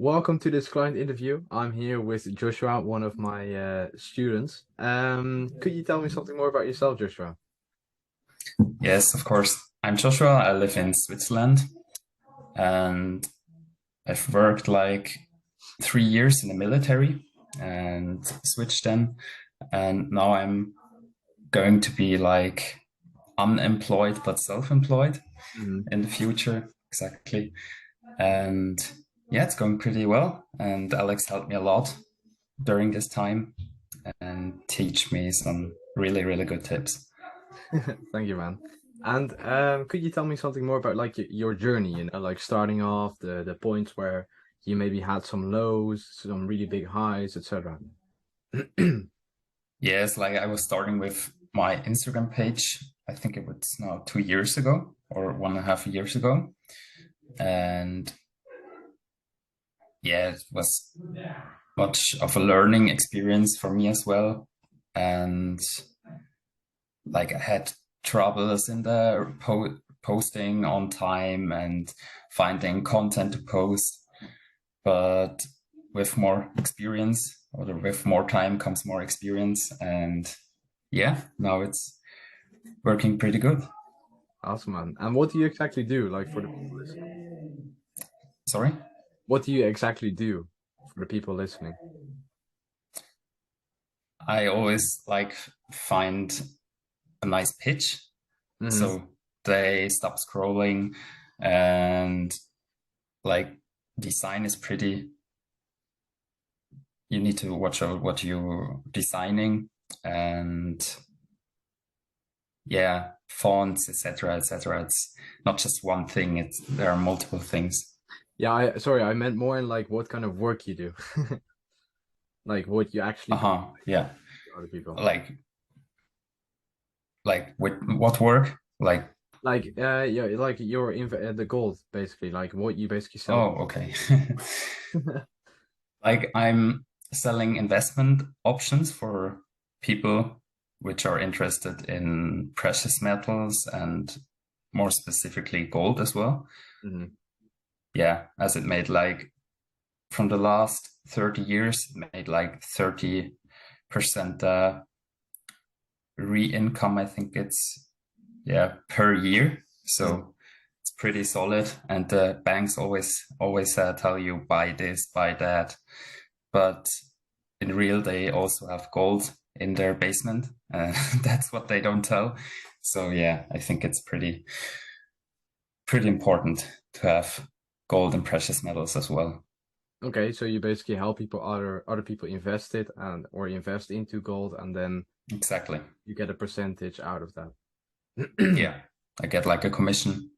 welcome to this client interview. I'm here with Joshua, one of my students. Could you tell me something more about yourself, Joshua? Yes, of course. I'm Joshua. I live in Switzerland and I've worked like 3 years in the military and switched then. And now I'm going to be like unemployed but self-employed Mhm. in the future. Exactly. And yeah, it's going pretty well. And Alex helped me a lot during this time and teach me some really, really good tips. Thank you, man. And could you tell me something more about like your journey, like starting off the points where you maybe had some lows, some really big highs, etc. Yes, like I was starting with my Instagram page. I think it was now 2 years ago or 1.5 years ago. And yeah, it was much of a learning experience for me as well. And like I had troubles in the posting on time and finding content to post. But with more experience or with more time comes more experience. And yeah, now it's working pretty good. Awesome, man. And what do you exactly do, like for the people listening? Sorry? What do you exactly do for the people listening? I always like find a nice pitch Hmm. so they stop scrolling and like design is pretty you need to watch out what you're designing and yeah fonts etc it's not just one thing it's there are multiple things. Yeah, sorry, I meant more in like what kind of work you do, like what you actually do Uh-huh, yeah, to other people. like with what work like. Like, yeah, like your the gold basically, like what you basically sell. Oh, okay. Like I'm selling investment options for people which are interested in precious metals and more specifically gold as well. Hmm. Yeah, as it made like from the last 30 years, it made like 30% re-income, I think it's yeah, per year. Hmm. So it's pretty solid. And the banks always tell you buy this, buy that. But in real, they also have gold in their basement. That's what they don't tell. So yeah, I think it's pretty important to have gold and precious metals as well. Okay, so you basically help people other people invest it and or invest into gold, and then Exactly. you get a percentage out of that. Yeah, I get like a commission.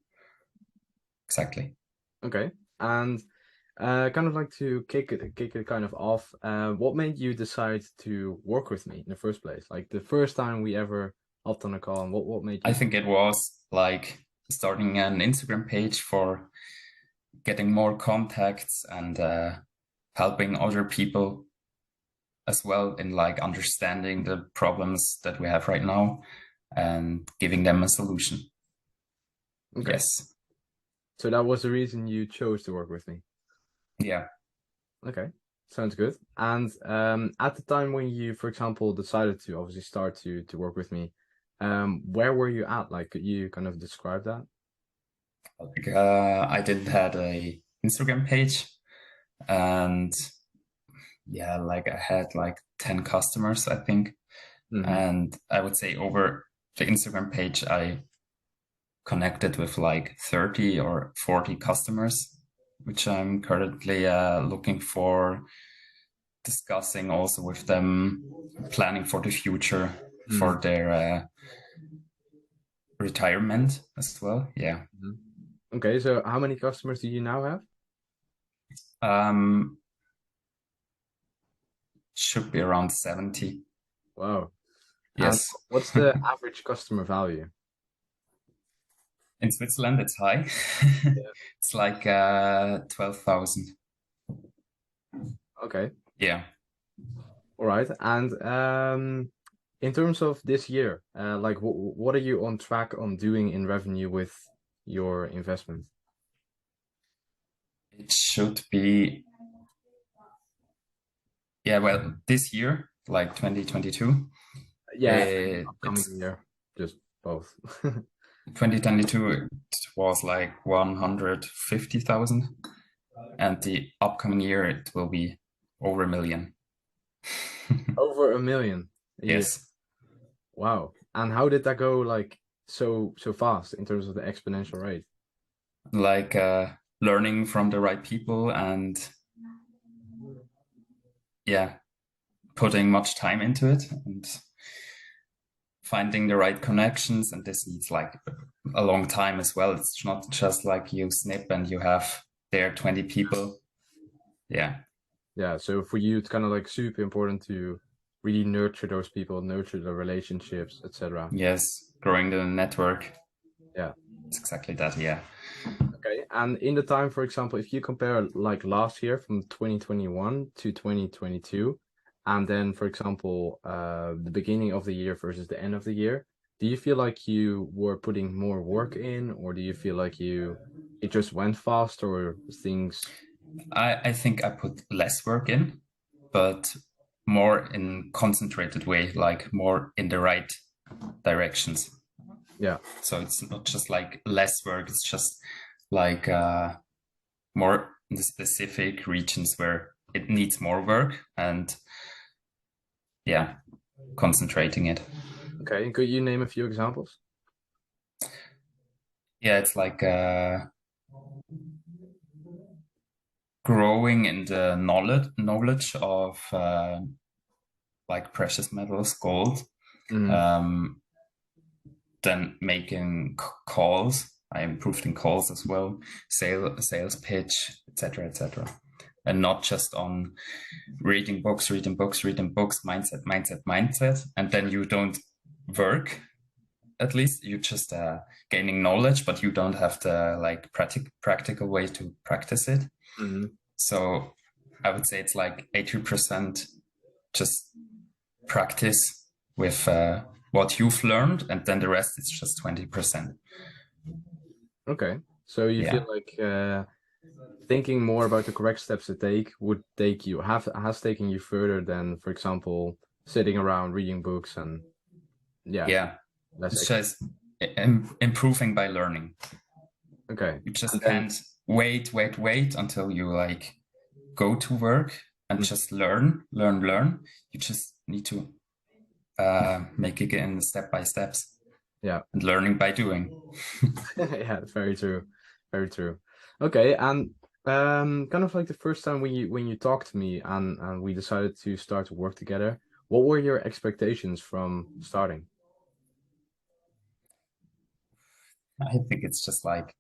Exactly. Okay, and kind of like to kick it kind of off. What made you decide to work with me in the first place? Like the first time we ever hopped on a call, and what made I you? think it was like starting an Instagram page for getting more contacts and helping other people as well in like understanding the problems that we have right now and giving them a solution. Okay, Yes. so that was the reason you chose to work with me. Yeah. Okay, sounds good. And at the time when you, for example, decided to obviously start to work with me, where were you at? Like, could you kind of describe that? Like, I did had a Instagram page and yeah, like I had like 10 customers, I think. Hmm. And I would say over the Instagram page, I connected with like 30 or 40 customers, which I'm currently looking for, discussing also with them, planning for the future Hmm. for their retirement as well. Yeah. Okay, so how many customers do you now have? Um, should be around 70. Wow. And Yes. what's the average customer value? In Switzerland, it's high. Yeah. It's like 12,000. Okay. Yeah. All right. And in terms of this year, like what are you on track on doing in revenue with your investment? It should be. Yeah, well, this year, like 2022, Yeah, upcoming it's year, just both. 2022, it was like 150,000, and the upcoming year it will be over a million. Over 1 million a year. Yes, Wow. And how did that go like so fast in terms of the exponential rate? like learning from the right people and yeah, putting much time into it and finding the right connections. And this needs like a long time as well. It's not just like you snip and you have there 20 people. Yeah. Yeah, so for you it's kind of like super important to really nurture those people, nurture the relationships, etc. Yes. Growing the network. Yeah. It's exactly that. Yeah. Okay. And in the time, for example, if you compare like last year from 2021 to 2022, and then, for example, the beginning of the year versus the end of the year, do you feel like you were putting more work in, or do you feel like it just went fast, or things? I think I put less work in, but more in concentrated way, like more in the right directions. Yeah. So it's not just like less work, it's just like more in the specific regions where it needs more work and yeah, concentrating it. Okay. Could you name a few examples? Yeah, it's like growing in the knowledge of like precious metals, gold, Mm, um, then making calls. I improved in calls as well, sales pitch, etc., etc., and not just on reading books, mindset, mindset, mindset, and then you don't work. At least you just gaining knowledge, but you don't have the like practical way to practice it. mm. So I would say it's like 80% just practice with what you've learned, and then the rest is just 20%. Okay. So you feel Yeah. like thinking more about the correct steps to take would take you has taken you further than, for example, sitting around reading books and yeah, Yeah. less It's extra. just improving by learning. Okay. You just And then can't wait until you like go to work and mm, just learn. You just need to make it in step by steps yeah. and learning by doing. Yeah, very true. Very true. Okay, and kind of like the first time when you talked to me and we decided to start to work together, what were your expectations from starting? I think it's just like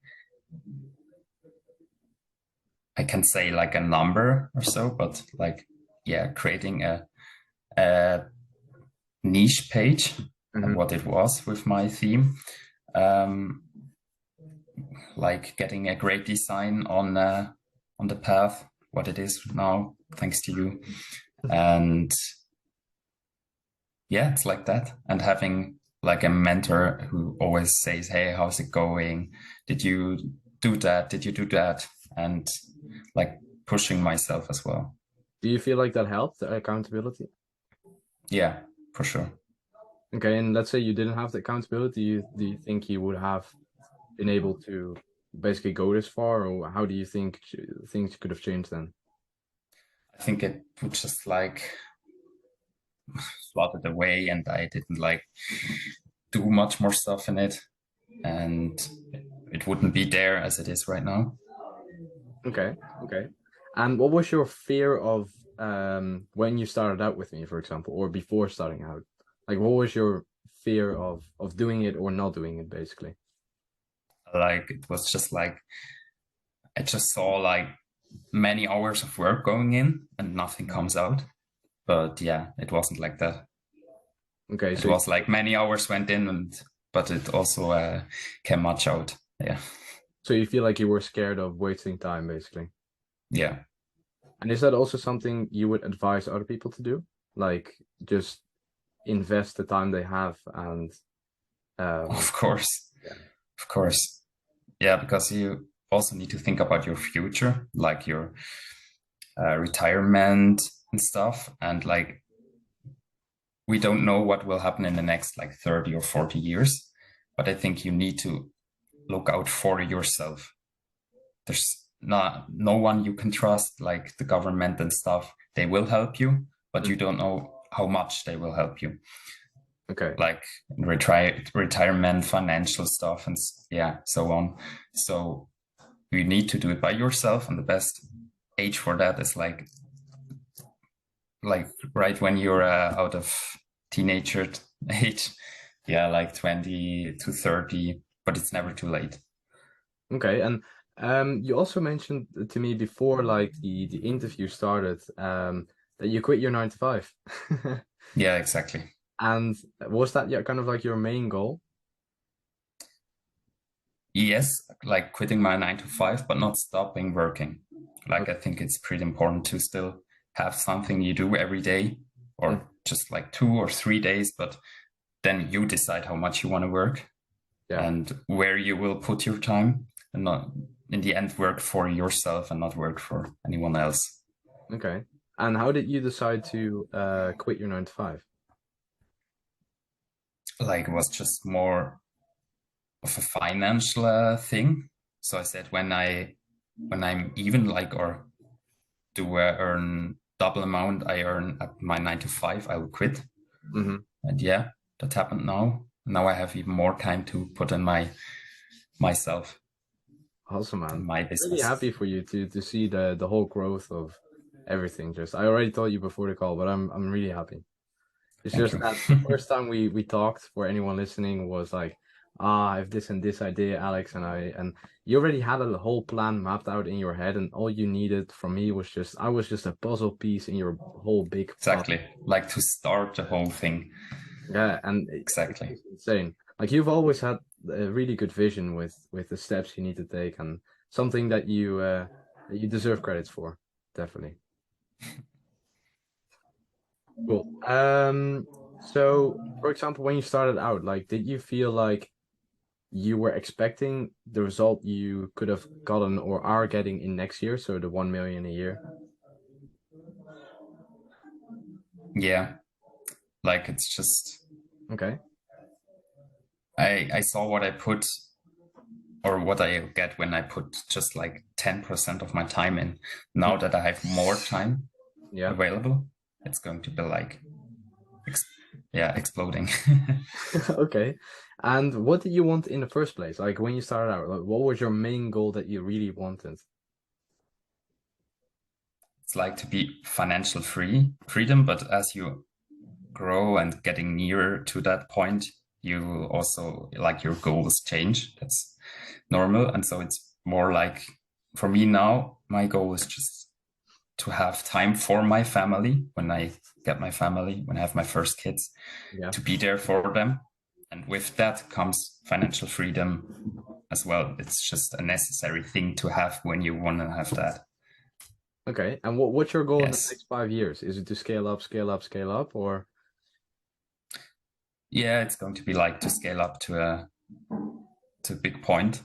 I can say like a number or so, but like yeah, creating a niche page, Hmm. what it was with my theme, um, like getting a great design on the path, what it is now, thanks to you, and yeah, it's like that, and having like a mentor who always says, "Hey, how's it going? Did you do that? Did you do that?" And like pushing myself as well. Do you feel like that helped, the accountability? Yeah, for sure. Okay, and let's say you didn't have the accountability, do you think you would have been able to basically go this far, or how do you think things could have changed then? I think it would just like flooded away, and I didn't like do much more stuff in it, and it wouldn't be there as it is right now. Okay, okay. And what was your fear of when you started out with me, for example, or before starting out? Like what was your fear of doing it or not doing it, basically? Like it was just like I just saw like many hours of work going in and nothing comes out. But yeah, it wasn't like that. Okay, It so was like many hours went in, and but it also came much out. Yeah, so you feel like you were scared of wasting time, basically. yeah, And is that also something you would advise other people to do? Like just invest the time they have and um of course, yeah. of course, yeah, because you also need to think about your future, like your retirement, and stuff. And like, we don't know what will happen in the next like 30 or 40 years, but I think you need to look out for yourself. There's no one you can trust, like the government and stuff. They will help you, but you don't know how much they will help you. Okay. Like retirement, financial stuff, and yeah, so on. So you need to do it by yourself, and the best age for that is like right when you're out of teenager age. Yeah, like 20 to 30, but it's never too late. Okay, and you also mentioned to me before, like the interview started, that you quit your 9 to 5. Yeah, exactly. And was that kind of like your main goal? Yes, like quitting my 9 to 5, but not stopping working. Like, Okay. I think it's pretty important to still have something you do every day, or just like 2 or 3 days, but then you decide how much you want to work and where you will put your time, and not in the end work for yourself and not work for anyone else. Okay. And how did you decide to quit your 9 to 5? Like, it was just more of a financial thing. So I said, when I'm even like, or do earn double amount I earn at my 9 to 5, I will quit. Mm-hmm. And yeah, that happened now. Now I have even more time to put in myself, Awesome, man. my I'm really business. happy for you to see the whole growth of everything. Just I already told you before the call, but I'm really happy. It's Thank just you. that the first time we talked, for anyone listening, was like, I have this and this idea, Alex, and you already had a whole plan mapped out in your head, and all you needed from me was I was just a puzzle piece in your whole big puzzle. Exactly. Like, to start the whole thing. Yeah, and Exactly. it's insane. Like, you've always had a really good vision with the steps you need to take, and something that you deserve credits for, definitely. Cool. So for example, when you started out, like, did you feel like you were expecting the result you could have gotten or are getting in next year, so the 1 million a year? Yeah. Like, it's just, Okay. I saw what I put, or what I get when I put just like 10% of my time in. Now that I have more time available, it's going to be like, exploding. Okay. And what did you want in the first place? Like, when you started out, like, what was your main goal that you really wanted? It's like to be financial freedom, but as you grow and getting nearer to that point, you also, like, your goals change. That's normal. And so it's more like, for me now, my goal is just to have time for my family when I get my family, when I have my first kids, to be there for them. And with that comes financial freedom as well. It's just a necessary thing to have when you want to have that. Okay. And what's your goal in the Yes. next 5 years? Is it to scale up, scale up, scale up, or? Yeah, it's going to be like to scale up to a big point,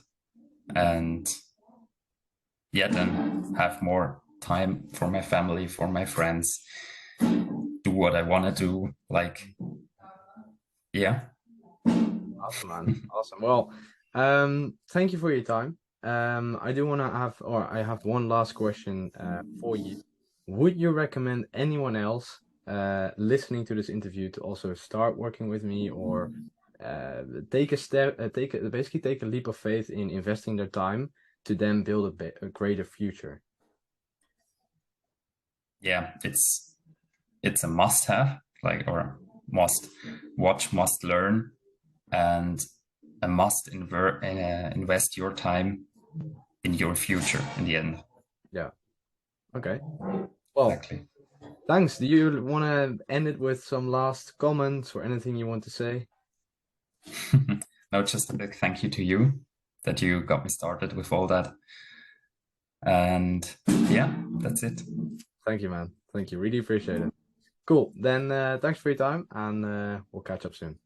and yeah, then have more time for my family, for my friends, do what I want to do. Like, yeah. Awesome, man. Awesome. Well, thank you for your time. I do want to I have one last question for you. Would you recommend anyone else listening to this interview to also start working with me, or take a step, basically take a leap of faith in investing their time to then build a greater future? Yeah, it's a must have, like, or must watch, must learn, and a must invest your time in your future in the end. Yeah. Okay. Well, Exactly. thanks. Do you want to end it with some last comments or anything you want to say? No, just a big thank you to you that you got me started with all that. And yeah, that's it. Thank you, man. Thank you. Really appreciate it. Cool. Then thanks for your time, and we'll catch up soon.